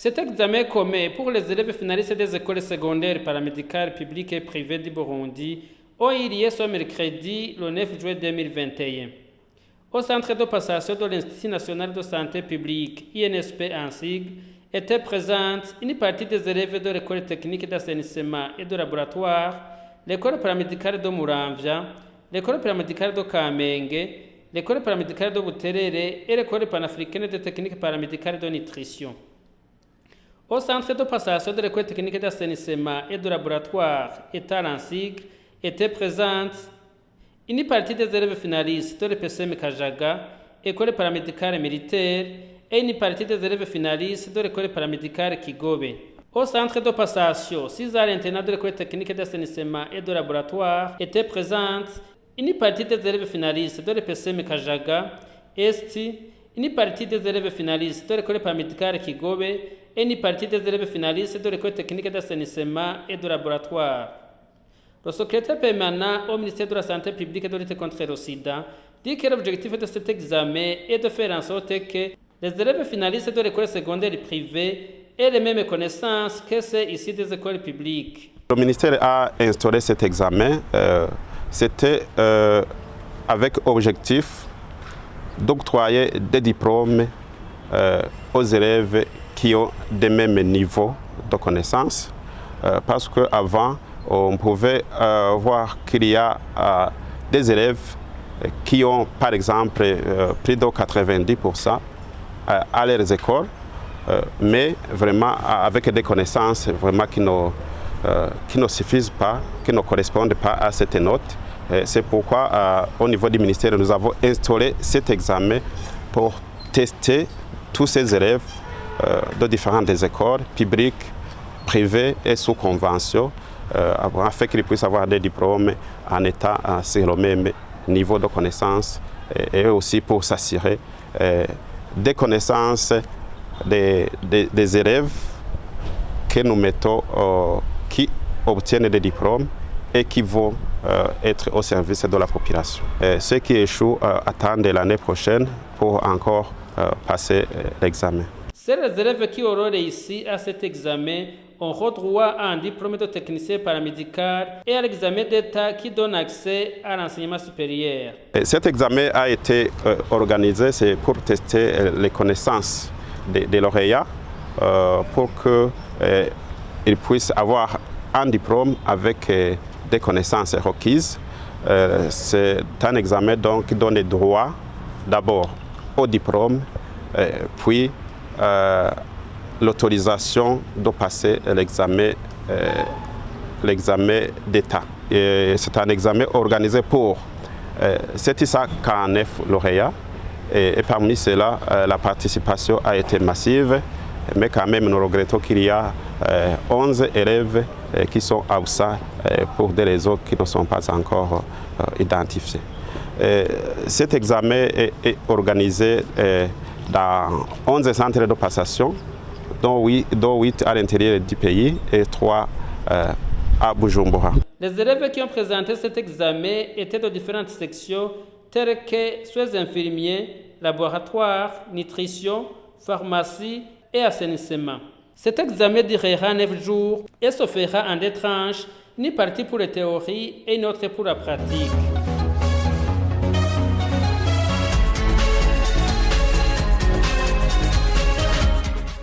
Cet examen commun pour les élèves finalistes des écoles secondaires paramédicales publiques et privées du Burundi a eu lieu ce mercredi, le 9 juillet 2021. Au centre de passation de l'Institut national de santé publique, INSP en sigle, était présente une partie des élèves de l'école technique d'assainissement et de laboratoire, l'école paramédicale de Muramvya, l'école paramédicale de Kamenge, l'école paramédicale de Buterere et l'école panafricaine de technique paramédicale de nutrition. Au centre de passation de l'école technique d'assainissement et de laboratoire, état en sigle, était présente une partie des élèves finalistes de l'EPCM Kajaga, école paramédicale militaire, et une partie des élèves finalistes de l'école paramédicale Kigobe. Au centre de passation, 6 heures internats de l'école technique d'assainissement et de laboratoire étaient présentes une partie des élèves finalistes de l'EPCM Kajaga, Est, une partie des élèves finalistes de l'école paramédicale Kigobe et une partie des élèves finalistes de l'école technique d'assainissement et de laboratoire. Le secrétaire permanent au ministère de la Santé publique et de lutte contre le sida dit que l'objectif de cet examen est de faire en sorte que les élèves finalistes de l'école secondaire privée aient les mêmes connaissances que ceux ici des écoles publiques. Le ministère a instauré cet examen. C'était avec objectif d'octroyer des diplômes aux élèves qui ont des mêmes niveaux de connaissances. Parce qu'avant, on pouvait voir qu'il y a des élèves qui ont, par exemple, plus de 90% à leurs écoles, mais vraiment avec des connaissances vraiment qui ne suffisent pas, qui ne correspondent pas à cette note. C'est pourquoi, au niveau du ministère, nous avons instauré cet examen pour tester tous ces élèves de différentes écoles publiques, privées et sous convention, afin qu'ils puissent avoir des diplômes en état sur le même niveau de connaissance et aussi pour s'assurer des connaissances des élèves que nous mettons, qui obtiennent des diplômes et qui vont être au service de la population. Ceux qui échouent attendent l'année prochaine pour encore passer l'examen. C'est les élèves qui auront réussi à cet examen auront droit à un diplôme de technicien paramédical et à l'examen d'État qui donne accès à l'enseignement supérieur. Cet examen a été organisé pour tester les connaissances des lauréats pour qu'ils puissent avoir un diplôme avec des connaissances requises. C'est un examen donc qui donne droit d'abord au diplôme, puis l'autorisation de passer l'examen d'État. C'est un examen organisé pour 749 lauréats et parmi ceux-là, la participation a été massive, mais quand même nous regrettons qu'il y a 11 élèves qui sont absents pour des raisons qui ne sont pas encore identifiées. Cet examen est organisé dans 11 centres de passation, dont 8 à l'intérieur du pays et 3 à Bujumbura. Les élèves qui ont présenté cet examen étaient de différentes sections telles que soins infirmiers, laboratoire, nutrition, pharmacie et assainissement. Cet examen durera 9 jours et se fera en 2 tranches, une partie pour la théorie et une autre pour la pratique.